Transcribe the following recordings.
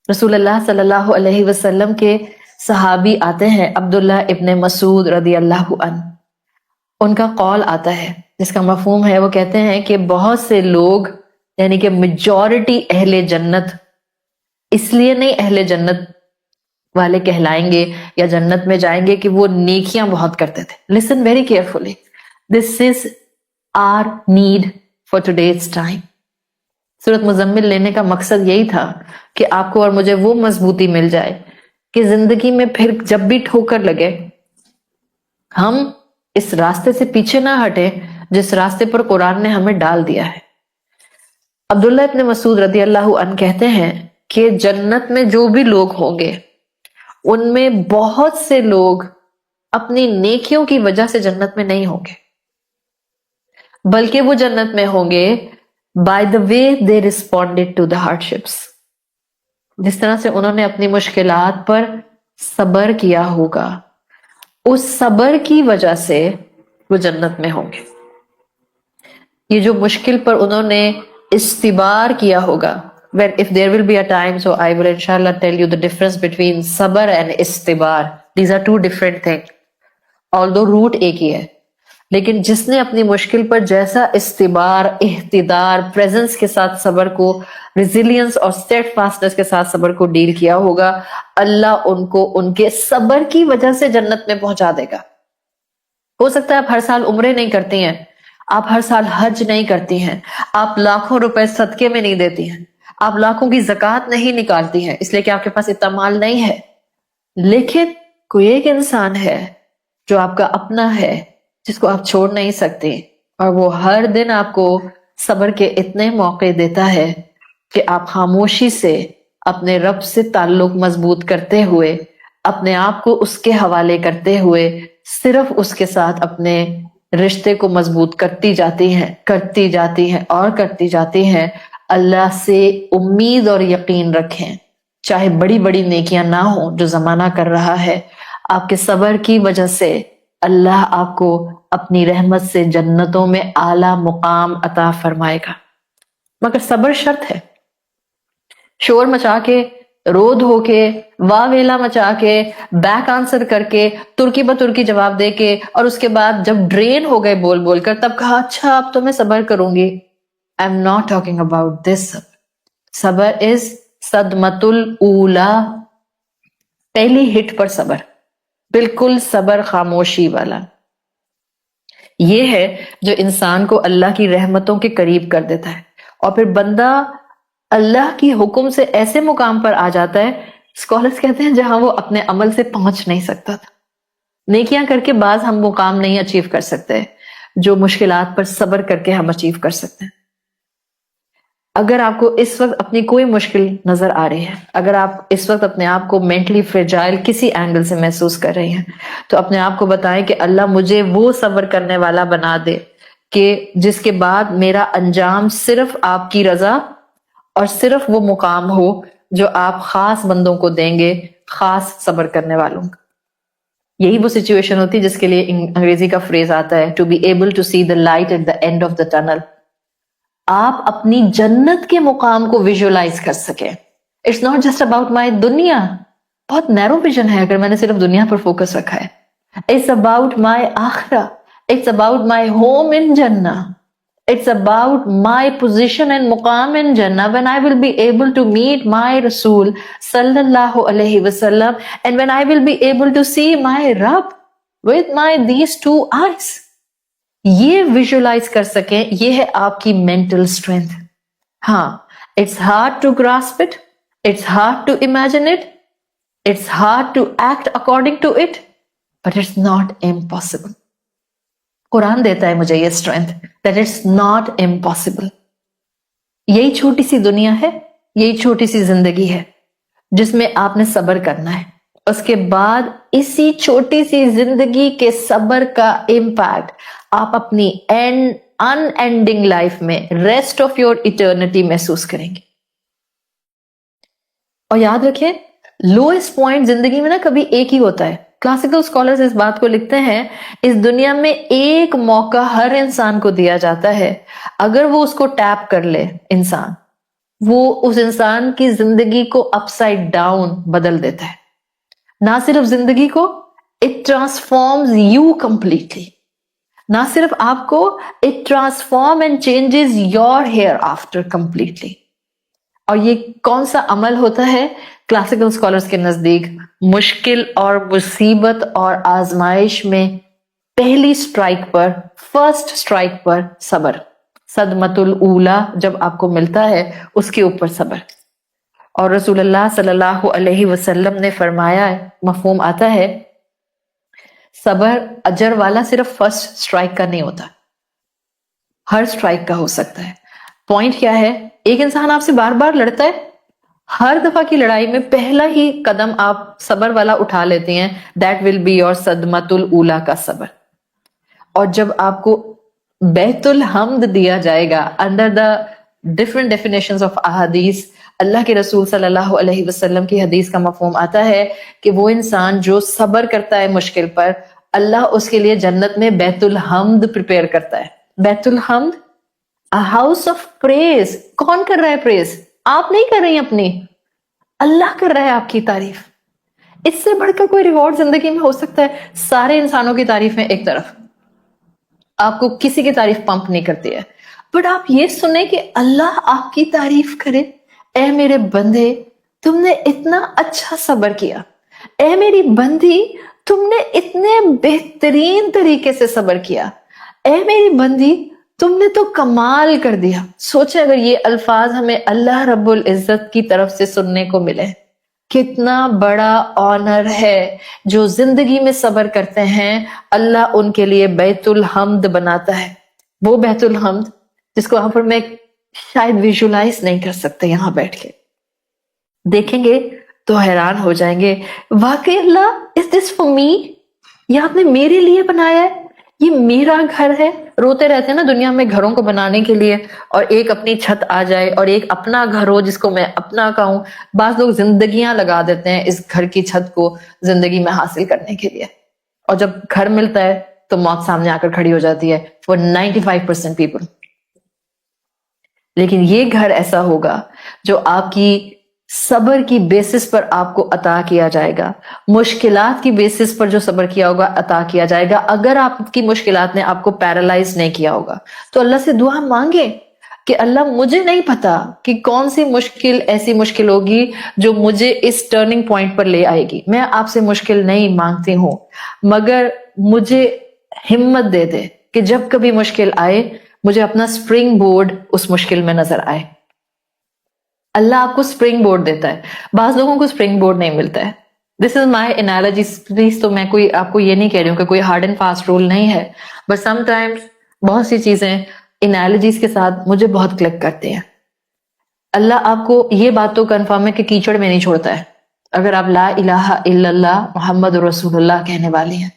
رسول اللہ صلی اللہ علیہ وسلم کے صحابی آتے ہیں عبداللہ ابن مسعود رضی اللہ عنہ، ان کا قول آتا ہے جس کا مفہوم ہے، وہ کہتے ہیں کہ بہت سے لوگ یعنی کہ میجورٹی اہل جنت اس لیے نہیں اہل جنت والے کہلائیں گے یا جنت میں جائیں گے کہ وہ نیکیاں بہت کرتے تھے. Listen very carefully, this is our need for today's time. سورۃ مزمل لینے کا مقصد یہی تھا کہ آپ کو اور مجھے وہ مضبوطی مل جائے کہ زندگی میں پھر جب بھی ٹھوکر لگے ہم اس راستے سے پیچھے نہ ہٹیں جس راستے پر قرآن نے ہمیں ڈال دیا ہے. عبداللہ ابن مسعود رضی اللہ عنہ کہتے ہیں کہ جنت میں جو بھی لوگ ہوں گے ان میں بہت سے لوگ اپنی نیکیوں کی وجہ سے جنت میں نہیں ہوں گے، بلکہ وہ جنت میں ہوں گے by the way they responded to the hardships، جس طرح سے انہوں نے اپنی مشکلات پر صبر کیا ہوگا، اس صبر کی وجہ سے وہ جنت میں ہوں گے. یہ جو مشکل پر انہوں نے استبار کیا ہوگا، if there will be a time, so I will inshallah tell you the difference between صبر and استبار. These are two different things, although root ایک ہی ہے. لیکن جس نے اپنی مشکل پر جیسا استبار، احتدار، پریزنس کے ساتھ صبر کو، ریزیلینس اور اسٹیڈ فاسٹنس کے ساتھ صبر کو ڈیل کیا ہوگا، اللہ ان کو ان کے صبر کی وجہ سے جنت میں پہنچا دے گا. ہو سکتا ہے آپ ہر سال عمرے نہیں کرتی ہیں، آپ ہر سال حج نہیں کرتی ہیں، آپ لاکھوں روپے صدقے میں نہیں دیتی ہیں، آپ لاکھوں کی زکوٰۃ نہیں نکالتی ہیں اس لیے کہ آپ کے پاس اتنا مال نہیں ہے، لیکن کوئی ایک انسان ہے جو آپ کا اپنا ہے جس کو آپ چھوڑ نہیں سکتے، اور وہ ہر دن آپ کو صبر کے اتنے موقع دیتا ہے کہ آپ خاموشی سے اپنے رب سے تعلق مضبوط کرتے ہوئے، اپنے آپ کو اس کے حوالے کرتے ہوئے صرف اس کے ساتھ اپنے رشتے کو مضبوط کرتی جاتی ہیں اور کرتی جاتی ہیں. اللہ سے امید اور یقین رکھیں، چاہے بڑی بڑی نیکیاں نہ ہوں جو زمانہ کر رہا ہے، آپ کے صبر کی وجہ سے اللہ آپ کو اپنی رحمت سے جنتوں میں اعلیٰ مقام عطا فرمائے گا. مگر صبر شرط ہے. شور مچا کے، رو دھو کے، واہ ویلا مچا کے، بیک آنسر کر کے، ترکی بترکی جواب دے کے، اور اس کے بعد جب ڈرین ہو گئے بول بول کر تب کہا اچھا اب تو میں صبر کروں گی. I am not talking about this. صبر is صدمۃ الاولا، پہلی ہٹ پر صبر، بالکل صبر خاموشی والا. یہ ہے جو انسان کو اللہ کی رحمتوں کے قریب کر دیتا ہے، اور پھر بندہ اللہ کی حکم سے ایسے مقام پر آ جاتا ہے، اسکالرز کہتے ہیں جہاں وہ اپنے عمل سے پہنچ نہیں سکتا تھا. نیکیاں کر کے بعض ہم مقام نہیں اچیو کر سکتے جو مشکلات پر صبر کر کے ہم اچیو کر سکتے ہیں. اگر آپ کو اس وقت اپنی کوئی مشکل نظر آ رہی ہے، اگر آپ اس وقت اپنے آپ کو مینٹلی فریجائل کسی اینگل سے محسوس کر رہی ہیں، تو اپنے آپ کو بتائیں کہ اللہ مجھے وہ صبر کرنے والا بنا دے کہ جس کے بعد میرا انجام صرف آپ کی رضا اور صرف وہ مقام ہو جو آپ خاص بندوں کو دیں گے، خاص صبر کرنے والوں کا. یہی وہ سچویشن ہوتی ہے جس کے لیے انگریزی کا فریز آتا ہے to be able to see the light at the end of the tunnel. آپ اپنی جنت کے مقام کو ویژولائز کر سکیں. It's not just about my دنیا، بہت نیرو ویژن ہے اگر میں نے صرف دنیا پر فوکس رکھا ہے. اٹس اباؤٹ مائی آخرہ، it's about my home in جنہ، it's about my position and مقام ان جنہ when I will be able to meet my رسول صلی اللہ علیہ وسلم and when I will be able to see my رب with my these two eyes. یہ visualise کر سکیں، یہ ہے آپ کی مینٹل اسٹرینتھ. ہاں it's hard to grasp it, it's hard to imagine it, it's hard to act according to it, but it's not impossible. Quran دیتا ہے مجھے یہ strength that it's not impossible. یہی چھوٹی سی دنیا ہے، یہی چھوٹی سی زندگی ہے جس میں آپ نے صبر کرنا ہے. اس کے بعد اسی چھوٹی سی زندگی کے صبر کا امپیکٹ آپ اپنی ان اینڈنگ لائف میں ریسٹ آف یور ایٹرنٹی محسوس کریں گے. اور یاد رکھیں لوئسٹ پوائنٹ زندگی میں نا کبھی ایک ہی ہوتا ہے. کلاسیکل اسکالرز اس بات کو لکھتے ہیں اس دنیا میں ایک موقع ہر انسان کو دیا جاتا ہے، اگر وہ اس کو ٹیپ کر لے انسان وہ اس انسان کی زندگی کو اپ سائڈ ڈاؤن بدل دیتا ہے. نہ صرف زندگی کو, اٹ ٹرانسفارمز یو کمپلیٹلی. نہ صرف آپ کو, it transform and changes your hereafter completely. اور یہ کون سا عمل ہوتا ہے کلاسیکل اسکالرس کے نزدیک؟ مشکل اور مصیبت اور آزمائش میں پہلی سٹرائک پر, فرسٹ سٹرائک پر صبر. صدمۃ الاولا جب آپ کو ملتا ہے اس کے اوپر صبر. اور رسول اللہ صلی اللہ علیہ وسلم نے فرمایا ہے, مفہوم آتا ہے, صبر اجر والا صرف فرسٹ سٹرائک کا نہیں ہوتا, ہر سٹرائک کا ہو سکتا ہے. پوائنٹ کیا ہے؟ ایک انسان آپ سے بار بار لڑتا ہے, ہر دفعہ کی لڑائی میں پہلا ہی قدم آپ صبر والا اٹھا لیتے ہیں, دیٹ ول بی یور صدمۃ الاولا کا صبر. اور جب آپ کو بیت الحمد دیا جائے گا under the different definitions of احادیث, اللہ کے رسول صلی اللہ علیہ وسلم کی حدیث کا مفہوم آتا ہے کہ وہ انسان جو صبر کرتا ہے مشکل پر, اللہ اس کے لیے جنت میں بیت الحمد پریپیئر کرتا ہے. بیت الحمد, ہاؤس آف پریز. کون کر رہا ہے پریز؟ آپ نہیں کر رہی اپنی, اللہ کر رہا ہے آپ کی تعریف. اس سے بڑھ کر کوئی ریوارڈ زندگی میں ہو سکتا ہے؟ سارے انسانوں کی تعریفیں ایک طرف, آپ کو کسی کی تعریف پمپ نہیں کرتی ہے, بٹ آپ یہ سنیں کہ اللہ آپ کی تعریف کرے, اے میرے بندے تم نے اتنا اچھا صبر کیا, اے میری بندی تم نے اتنے بہترین طریقے سے صبر کیا, اے میری بندی تم نے تو کمال کر دیا. سوچے اگر یہ الفاظ ہمیں اللہ رب العزت کی طرف سے سننے کو ملے, کتنا بڑا آنر ہے. جو زندگی میں صبر کرتے ہیں اللہ ان کے لیے بیت الحمد بناتا ہے. وہ بیت الحمد جس کو یہاں پر میں شاید ویژولائز نہیں کر سکتے, یہاں بیٹھ کے دیکھیں گے تو حیران ہو جائیں گے. واقعی اللہ از دس فار می, یہ آپ نے میرے لیے بنایا ہے, یہ میرا گھر ہے. روتے رہتے ہیں نا دنیا میں گھروں کو بنانے کے لیے, اور ایک اپنی چھت آ جائے اور ایک اپنا گھر ہو جس کو میں اپنا کہوں. بعض لوگ زندگیاں لگا دیتے ہیں اس گھر کی چھت کو زندگی میں حاصل کرنے کے لیے, اور جب گھر ملتا ہے تو موت سامنے آ کر کھڑی ہو جاتی ہے فور 95% پیپل. لیکن یہ گھر ایسا ہوگا جو آپ کی صبر کی بیسس پر آپ کو عطا کیا جائے گا, مشکلات کی بیسس پر جو صبر کیا ہوگا عطا کیا جائے گا. اگر آپ کی مشکلات نے آپ کو پیرالائز نہیں کیا ہوگا تو اللہ سے دعا مانگے کہ اللہ مجھے نہیں پتا کہ کون سی مشکل ایسی مشکل ہوگی جو مجھے اس ٹرننگ پوائنٹ پر لے آئے گی. میں آپ سے مشکل نہیں مانگتی ہوں, مگر مجھے ہمت دے دے کہ جب کبھی مشکل آئے مجھے اپنا سپرنگ بورڈ اس مشکل میں نظر آئے. اللہ آپ کو سپرنگ بورڈ دیتا ہے, بعض لوگوں کو سپرنگ بورڈ نہیں ملتا ہے. This is my analogy please. تو میں کوئی آپ کو یہ نہیں کہہ رہی ہوں کہ کوئی ہارڈ اینڈ فاسٹ رول نہیں ہے, بٹ سم ٹائمز بہت سی چیزیں انالوجیز کے ساتھ مجھے بہت کلک کرتی ہیں. اللہ آپ کو یہ بات تو کنفرم ہے کہ کیچڑ میں نہیں چھوڑتا ہے اگر آپ لا الہ الا اللہ محمد رسول اللہ کہنے والی ہیں.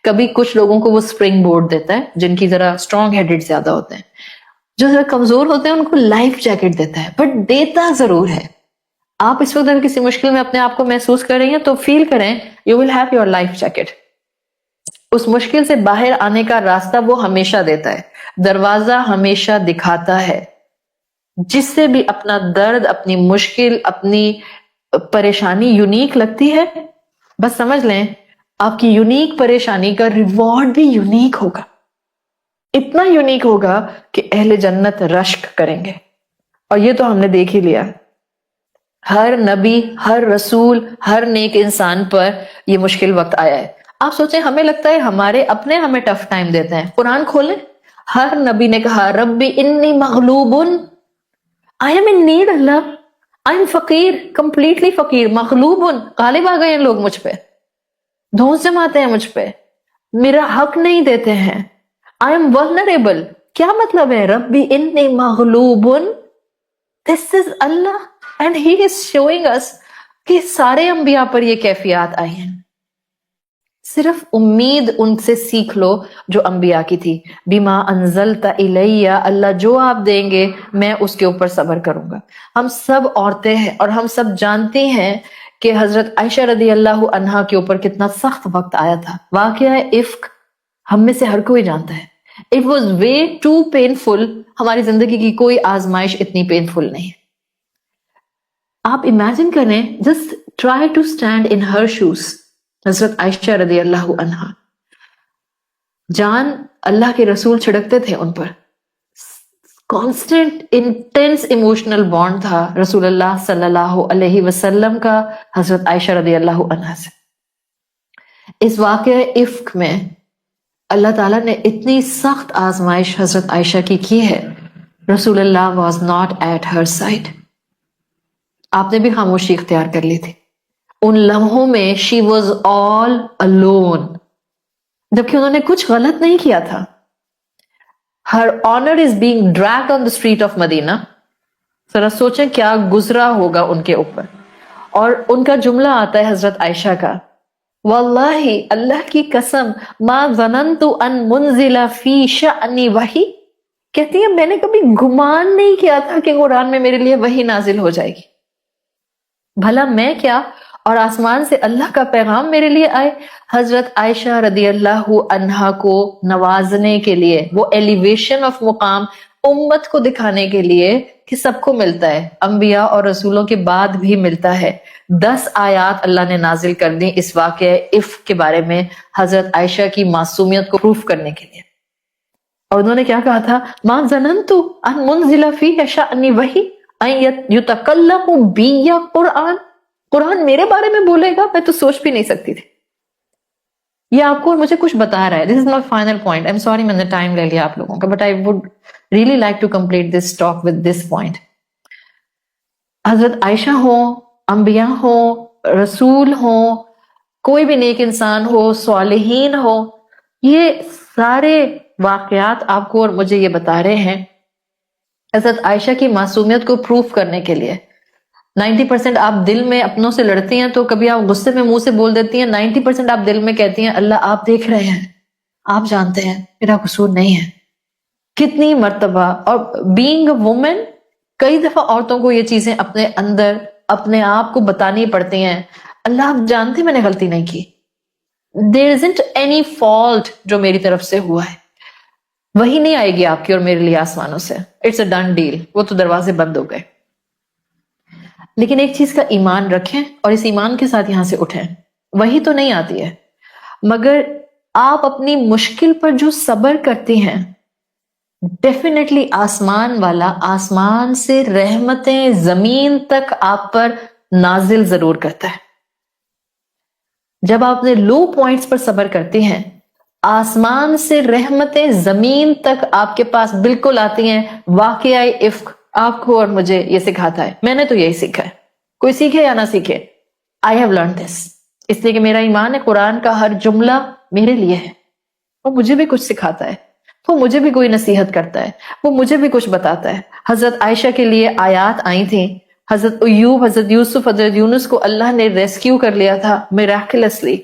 کبھی کچھ لوگوں کو وہ سپرنگ بورڈ دیتا ہے جن کی ذرا اسٹرانگ ہیڈڈ زیادہ ہوتے ہیں, جو ذرا کمزور ہوتے ہیں ان کو لائف جیکٹ دیتا ہے, بٹ دیتا ضرور ہے. آپ اس وقت اگر کسی مشکل میں اپنے آپ کو محسوس کر رہی ہیں تو فیل کریں you will have your life jacket. اس مشکل سے باہر آنے کا راستہ وہ ہمیشہ دیتا ہے, دروازہ ہمیشہ دکھاتا ہے. جس سے بھی اپنا درد, اپنی مشکل, اپنی پریشانی یونیک لگتی ہے, بس سمجھ لیں آپ کی یونیک پریشانی کا ریوارڈ بھی یونیک ہوگا. اتنا یونیک ہوگا کہ اہل جنت رشک کریں گے. اور یہ تو ہم نے دیکھ ہی لیا, ہر نبی, ہر رسول, ہر نیک انسان پر یہ مشکل وقت آیا ہے. آپ سوچیں ہمیں لگتا ہے ہمارے اپنے ہمیں ٹف ٹائم دیتے ہیں. قرآن کھولیں, ہر نبی نے کہا ربی انی مغلوب, I am in need Allah, I am فقیر, کمپلیٹلی فقیر, مغلوب, غالب آ گئے ہیں لوگ مجھ پہ, دھونس جماتے ہیں مجھ پہ, میرا حق نہیں دیتے ہیں, I am vulnerable. کیا مطلب ہے ربی انی مغلوب؟ This is Allah and He is showing us کہ سارے انبیاء پر یہ کیفیات آئی ہیں. صرف امید ان سے سیکھ لو جو انبیاء کی تھی. بما انزلت الی, اللہ جو آپ دیں گے میں اس کے اوپر صبر کروں گا. ہم سب عورتیں ہیں اور ہم سب جانتے ہیں کہ حضرت عائشہ رضی اللہ عنہا کے اوپر کتنا سخت وقت آیا تھا. واقعہ افک ہم میں سے ہر کوئی جانتا ہے. It was way too painful. ہماری زندگی کی کوئی آزمائش اتنی پینفل نہیں ہے. آپ امیجن کریں, just try to stand in her shoes. حضرت عائشہ رضی اللہ عنہا, جان اللہ کے رسول چھڑکتے تھے ان پر, کانسٹنٹ انٹینس ایموشنل بانڈ تھا رسول اللہ صلی اللہ علیہ وسلم کا حضرت عائشہ رضی اللہ عنہا سے. اس واقعہ افک میں اللہ تعالیٰ نے اتنی سخت آزمائش حضرت عائشہ کی ہے. رسول اللہ was not at her side. آپ نے بھی خاموشی اختیار کر لی تھی ان لمحوں میں. شی واز آل alone, جبکہ انہوں نے کچھ غلط نہیں کیا تھا. Her honour is being dragged on the street of Medina. ذرا سوچیں کیا گزرا ہوگا ان کے اوپر. اور ان کا جملہ آتا ہے حضرت عائشہ کا, واللہ اللہ کی قسم ما ظننت ان منزل فی شأنی وحی, کہتی ہے میں نے کبھی گمان نہیں کیا تھا کہ قرآن میں میرے لیے وحی نازل ہو جائے گی. بھلا میں کیا اور آسمان سے اللہ کا پیغام میرے لیے آئے. حضرت عائشہ رضی اللہ عنہا کو نوازنے کے لیے, وہ ایلیویشن آف مقام امت کو دکھانے کے لیے کہ سب کو ملتا ہے, انبیاء اور رسولوں کے بعد بھی ملتا ہے. 10 آیات اللہ نے نازل کر دی اس واقعہ افک کے بارے میں حضرت عائشہ کی معصومیت کو پروف کرنے کے لیے. اور انہوں نے کیا کہا تھا, ما ظننت ان منزل فی شأنی وحی ان یتکلم بی قرآن, قرآن میرے بارے میں بولے گا, میں تو سوچ بھی نہیں سکتی تھی. یہ آپ کو مجھے کچھ بتا رہا ہے. This is my final point. I am sorry میں نے ٹائم لے لیا آپ لوگوں کا, but I would really like to complete this talk with this point. حضرت عائشہ ہو, انبیاء ہو, رسول ہو, کوئی بھی نیک انسان ہو, صالحین ہو, یہ سارے واقعات آپ کو اور مجھے یہ بتا رہے ہیں حضرت عائشہ کی معصومیت کو پروف کرنے کے لیے. 90% آپ دل میں اپنوں سے لڑتی ہیں تو کبھی آپ غصے میں منہ سے بول دیتی ہیں, 90% آپ دل میں کہتی ہیں اللہ آپ دیکھ رہے ہیں, آپ جانتے ہیں میرا قصور نہیں ہے. کتنی مرتبہ, اور بینگ اے وومن کئی دفعہ عورتوں کو یہ چیزیں اپنے اندر اپنے آپ کو بتانی پڑتی ہیں, اللہ آپ جانتے میں نے غلطی نہیں کی, there isn't any fault جو میری طرف سے ہوا ہے. وہی نہیں آئے گی آپ کی اور میرے لیے آسمانوں سے, اٹس اے ڈن ڈیل, وہ تو دروازے بند ہو گئے. لیکن ایک چیز کا ایمان رکھیں اور اس ایمان کے ساتھ یہاں سے اٹھیں. وہی تو نہیں آتی ہے, مگر آپ اپنی مشکل پر جو صبر کرتی ہیں, ڈیفینیٹلی آسمان والا آسمان سے رحمتیں زمین تک آپ پر نازل ضرور کرتا ہے. جب آپ نے لو پوائنٹس پر صبر کرتی ہیں, آسمان سے رحمتیں زمین تک آپ کے پاس بالکل آتی ہیں. واقعہ افک آپ کو اور مجھے یہ سکھاتا ہے. میں نے تو یہی سیکھا ہے, کوئی سیکھے یا نہ سیکھے, I have learned this. اس لیے کہ میرا ایمان ہے قرآن کا ہر جملہ میرے لیے ہے, وہ مجھے بھی کچھ سکھاتا ہے, وہ مجھے بھی کوئی نصیحت کرتا ہے, وہ مجھے بھی کچھ بتاتا ہے. حضرت عائشہ کے لیے آیات آئی تھیں, حضرت ایوب, حضرت یوسف, حضرت یونس کو اللہ نے ریسکیو کر لیا تھا میراکلسلی.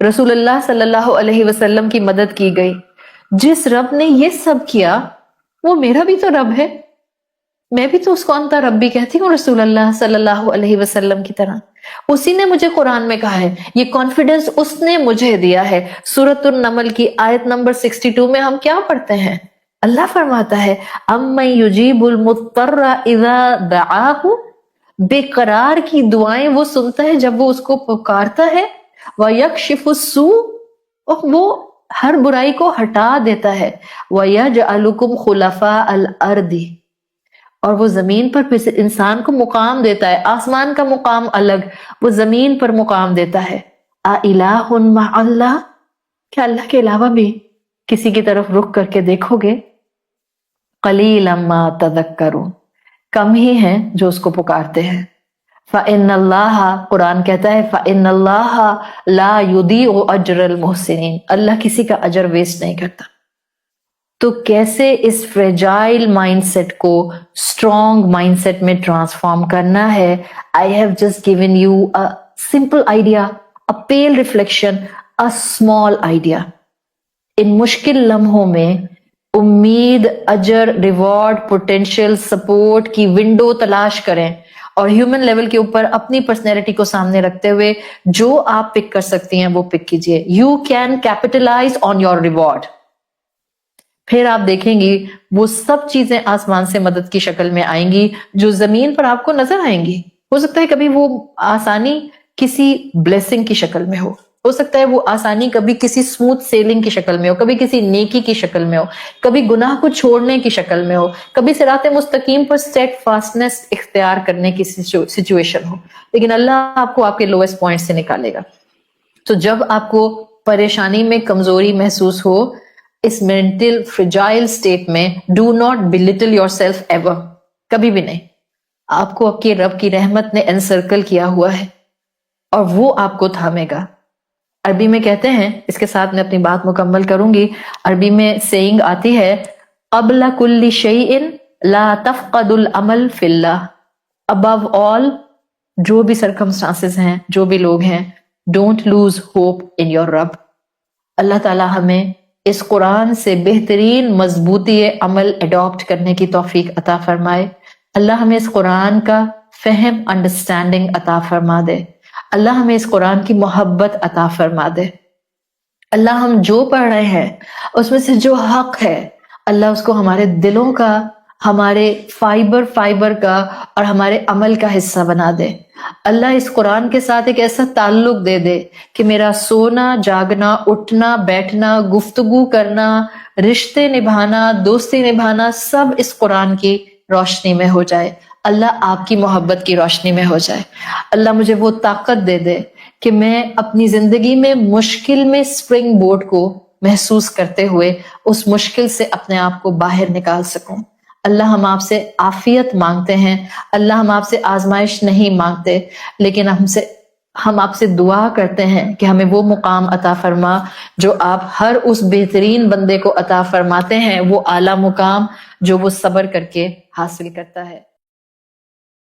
رسول اللہ صلی اللہ علیہ وسلم کی مدد کی گئی. جس رب نے یہ سب کیا وہ میرا بھی تو رب ہے, میں بھی تو اس کو انتا ربی کہتی ہوں رسول اللہ صلی اللہ علیہ وسلم کی طرح. اسی نے مجھے قرآن میں کہا ہے, یہ کانفیڈنس اس نے مجھے دیا ہے. سورۃ النمل کی آیت نمبر 62 میں ہم کیا پڑھتے ہیں, اللہ فرماتا ہے امن یجیب المضطر اذا دعاہ, بے قرار کی دعائیں وہ سنتا ہے جب وہ اس کو پکارتا ہے. وَيَكْشِفُ السُّوءَ, اور وہ ہر برائی کو ہٹا دیتا ہے. وَيَجْعَلُكُمْ خُلَفَاءَ الْأَرْضِ, اور وہ زمین پر پھر انسان کو مقام دیتا ہے. آسمان کا مقام الگ, وہ زمین پر مقام دیتا ہے. اَإِلَٰهٌ مَعَ اللَّهِ, کیا اللہ کے علاوہ بھی کسی کی طرف رخ کر کے دیکھو گے. قَلِيلًا مَا تَذَكَّرُونَ, کم ہی ہیں جو اس کو پکارتے ہیں. فَإِنَّ اللَّهَ, قرآن کہتا ہے فَإِنَّ اللَّهَ لَا يُضِيعُ أَجْرَ الْمُحْسِنِينَ, اللہ کسی کا اجر ویسٹ نہیں کرتا. تو کیسے اس فریجائل مائنڈ سیٹ کو اسٹرانگ مائنڈ سیٹ میں ٹرانسفارم کرنا ہے. I have just given you a simple idea, a pale reflection, a small idea. ان مشکل لمحوں میں امید, اجر, ریوارڈ, پوٹینشیل, سپورٹ کی ونڈو تلاش کریں, اور ہیومن لیول کے اوپر اپنی پرسنالٹی کو سامنے رکھتے ہوئے جو آپ پک کر سکتی ہیں وہ پک کیجئے. You can capitalise on your reward. پھر آپ دیکھیں گی وہ سب چیزیں آسمان سے مدد کی شکل میں آئیں گی جو زمین پر آپ کو نظر آئیں گی. ہو سکتا ہے کبھی وہ آسانی کسی بلیسنگ کی شکل میں ہو سکتا ہے وہ آسانی کبھی کسی سموتھ سیلنگ کی شکل میں ہو، کبھی کسی نیکی کی شکل میں ہو، کبھی گناہ کو چھوڑنے کی شکل میں ہو، کبھی صراط مستقیم پر اسٹیڈ فاسٹنس اختیار کرنے کی سچویشن ہو. لیکن اللہ آپ کو آپ کے لوئسٹ پوائنٹ سے نکالے گا. تو جب آپ کو پریشانی میں کمزوری محسوس ہو، اس مینٹل فرجائل اسٹیٹ میں do not belittle your self ever, کبھی بھی نہیں. آپ کو آپ کے رب کی رحمت نے انسرکل کیا ہوا ہے اور وہ آپ کو تھامے گا. عربی میں کہتے ہیں، اس کے ساتھ میں اپنی بات مکمل کروں گی، عربی میں سیئنگ آتی ہے قبل کل شیء لا تفقد الامل فی اللہ. above all، جو بھی سرکمسٹانسز ہیں، جو بھی لوگ ہیں، don't lose hope in your رب. اللہ تعالی ہمیں اس قرآن سے بہترین مضبوطی عمل اڈاپٹ کرنے کی توفیق عطا فرمائے. اللہ ہمیں اس قرآن کا فہم، انڈرسٹینڈنگ عطا فرما دے. اللہ ہمیں اس قرآن کی محبت عطا فرما دے. اللہ ہم جو پڑھ رہے ہیں اس میں سے جو حق ہے، اللہ اس کو ہمارے دلوں کا، ہمارے فائبر کا اور ہمارے عمل کا حصہ بنا دے. اللہ اس قرآن کے ساتھ ایک ایسا تعلق دے دے کہ میرا سونا، جاگنا، اٹھنا، بیٹھنا، گفتگو کرنا، رشتے نبھانا، دوستی نبھانا، سب اس قرآن کی روشنی میں ہو جائے. اللہ آپ کی محبت کی روشنی میں ہو جائے. اللہ مجھے وہ طاقت دے دے کہ میں اپنی زندگی میں مشکل میں سپرنگ بورڈ کو محسوس کرتے ہوئے اس مشکل سے اپنے آپ کو باہر نکال سکوں. اللہ ہم آپ سے عافیت مانگتے ہیں، اللہ ہم آپ سے آزمائش نہیں مانگتے، لیکن ہم آپ سے دعا کرتے ہیں کہ ہمیں وہ مقام عطا فرما جو آپ ہر اس بہترین بندے کو عطا فرماتے ہیں، وہ اعلیٰ مقام جو وہ صبر کر کے حاصل کرتا ہے.